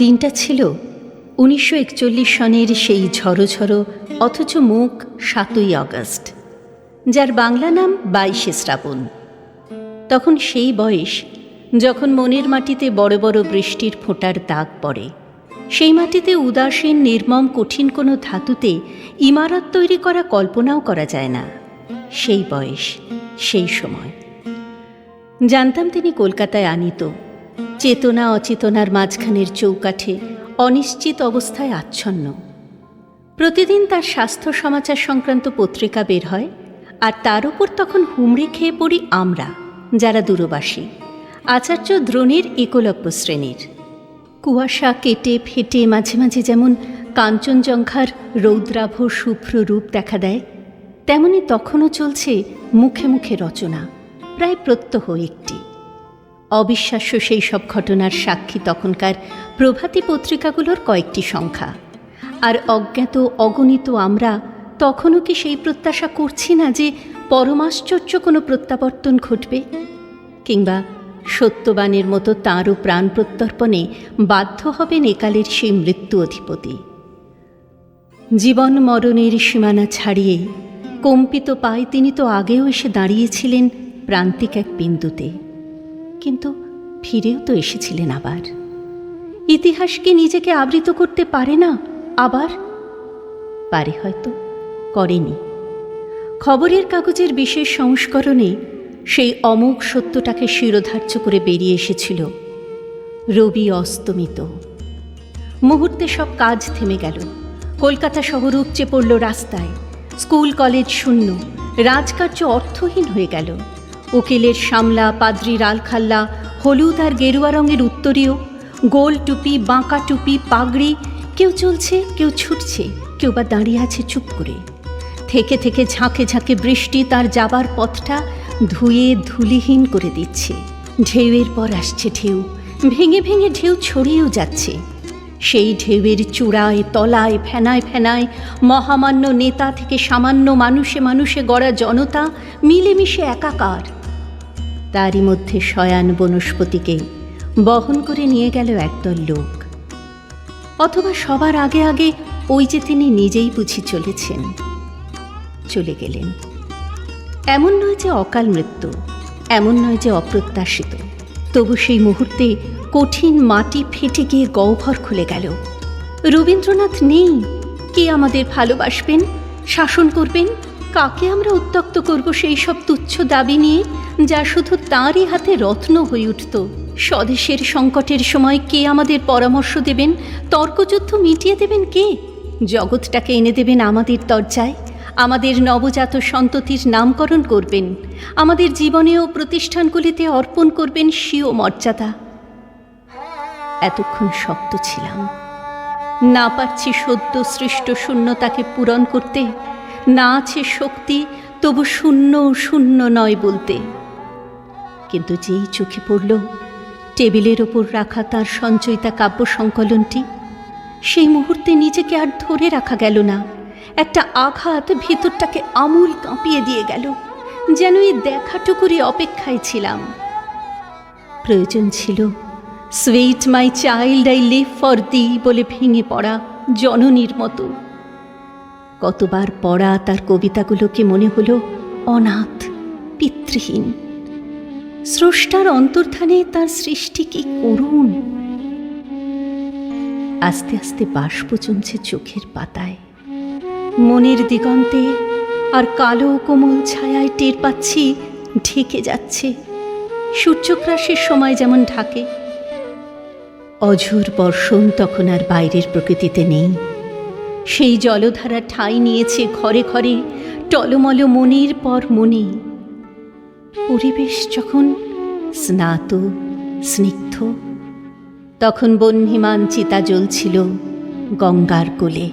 দিনটা ছিল ১৯৪১ সনের সেই ঝড়ো ঝড়ো অথচ মুখ ৭ই আগস্ট, যার বাংলা নাম ২২শে শ্রাবণ। তখন সেই বয়স যখন মনের মাটিতে বড় বড় বৃষ্টির ফোঁটার দাগ পড়ে, সেই মাটিতে উদাসীন নির্মম কঠিন কোনো ধাতুতে ইমারত তৈরি করা কল্পনাও করা যায় না। সেই বয়স, সেই সময়। জানতাম তিনি কলকাতায় আনিত, চেতনা অচেতনার মাঝখানের চৌকাঠে অনিশ্চিত অবস্থায় আচ্ছন্ন। প্রতিদিন তার স্বাস্থ্য সমাচার সংক্রান্ত পত্রিকা বের হয়, আর তার উপর তখন হুমড়ি খেয়ে পড়ি আমরা, যারা দূরবাসী, আচার্য দ্রোণের একলব্য শ্রেণীর। কুয়াশা কেটে ফেটে মাঝে মাঝে যেমন কাঞ্চনজঙ্ঘার রৌদ্রাভ শুভ্র রূপ দেখা দেয়, তেমনি তখনও চলছে মুখে মুখে রচনা, প্রায় প্রত্যহ একটি। অবিশ্বাস্য সেই সব ঘটনার সাক্ষী তখনকার প্রভাতী পত্রিকাগুলোর কয়েকটি সংখ্যা। আর অজ্ঞাত অগণিত আমরা তখনও কি সেই প্রত্যাশা করছি না যে পরমাশ্চর্য কোনো প্রত্যাবর্তন ঘটবে, কিংবা সত্যবানের মতো তাঁরও প্রাণ প্রত্যর্পণে বাধ্য হবেন একালের সেই মৃত্যু অধিপতি। জীবন মরণের সীমানা ছাড়িয়ে কম্পিত পায়ে তিনি তো আগেও এসে দাঁড়িয়েছিলেন প্রান্তিক এক বিন্দুতে, কিন্তু ফিরেও তো এসেছিলেন আবার। ইতিহাস কি নিজেকে আবৃত করতে পারে না আবার? পারে হয়তো, করেনি। খবরের কাগজের বিশেষ সংস্করণে সেই অমোঘ সত্যটাকে শিরোধার্য করে বেরিয়ে এসেছিল, রবি অস্তমিত। মুহূর্তে সব কাজ থেমে গেল। কলকাতা শহর উপচে পড়ল রাস্তায়, স্কুল কলেজ শূন্য, রাজকার্য অর্থহীন হয়ে গেল। উকিলের সামলা, পাদ্রির আলখাল্লা, হলুদ আর গেরুয়া রঙের উত্তরীয়, গোল টুপি, বাঁকা টুপি, পাগড়ি, কেউ চলছে, কেউ ছুটছে, কেউ বা দাঁড়িয়ে আছে চুপ করে। থেকে থেকে ঝাঁকে ঝাঁকে বৃষ্টি তার যাবার পথটা ধুয়ে ধুলিহীন করে দিচ্ছে। ঢেউয়ের পর আসছে ঢেউ, ভেঙে ভেঙে ঢেউ ছড়িয়েও যাচ্ছে। সেই ঢেউয়ের চূড়ায় তলায় ফেনায় ফেনায় মহামান্য নেতা থেকে সামান্য মানুষে মানুষে গড়া জনতা মিলেমিশে একাকার। তারই মধ্যে শয়ান বনস্পতিকে বহন করে নিয়ে গেল একদল লোক। অথবা সবার আগে আগে ওই যে তিনি নিজেই বুঝি চলেছেন, চলে গেলেন। এমন নয় যে অকাল মৃত্যু, এমন নয় যে অপ্রত্যাশিত, তবু সেই মুহূর্তে কঠিন মাটি ফেটে গিয়ে গহ্বর খুলে গেল। রবীন্দ্রনাথ নেই, কে আমাদের ভালোবাসবেন, শাসন করবেন? কাকে আমরা উত্ত্যক্ত করব সেই সব তুচ্ছ দাবি নিয়ে, যা শুধু তাঁরই হাতে রত্ন হয়ে উঠত? স্বদেশের সংকটের সময় কে আমাদের পরামর্শ দেবেন, তর্কযুদ্ধ মিটিয়ে দেবেন কে? জগৎটাকে এনে দেবেন আমাদের দরজায়, আমাদের নবজাত সন্ততির নামকরণ করবেন, আমাদের জীবনে ও প্রতিষ্ঠানগুলিতে অর্পণ করবেন স্বীয় মর্যাদা। এতক্ষণ শক্ত ছিলাম, না পারছি সদ্য সৃষ্ট শূন্যতাকে পূরণ করতে, না আছে শক্তি তবু শূন্য শূন্য নয় বলতে। কিন্তু যেই চোখে পড়ল টেবিলের ওপর রাখা তার সঞ্চয়িতা কাব্য সংকলনটি, সেই মুহূর্তে নিজেকে আর ধরে রাখা গেল না। একটা আঘাত ভিতরটাকে আমূল কাঁপিয়ে দিয়ে গেল, যেন এই দেখাটুকুরই অপেক্ষায় ছিলাম। প্রয়োজন ছিল sweet my child I live for the বলে ভেঙে পড়া জননীর মতো। কতবার পড়া তার কবিতাগুলোকে মনে হলো অনাথ, পিতৃহীন। স্রষ্টার অন্তর্ধানে তার সৃষ্টি কি করুণ। আস্তে আস্তে বাষ্প জমছে চোখের পাতায়, মনের দিগন্তে, আর কালো কোমল ছায়ায় টের পাচ্ছি ঢেকে যাচ্ছে, সূর্যগ্রাসের সময় যেমন ঢাকে। অঝোর বর্ষণ তখন আর বাইরের প্রকৃতিতে নেই। সেই জলধারা ঠাঁই নিয়েছে ঘরে ঘরে, টলমল মনির পর মনি। পরিবেশ যখন স্নাত স্নিগ্ধ, তখন বহ্নিমান চিতা জ্বলছিল গঙ্গার কোলে।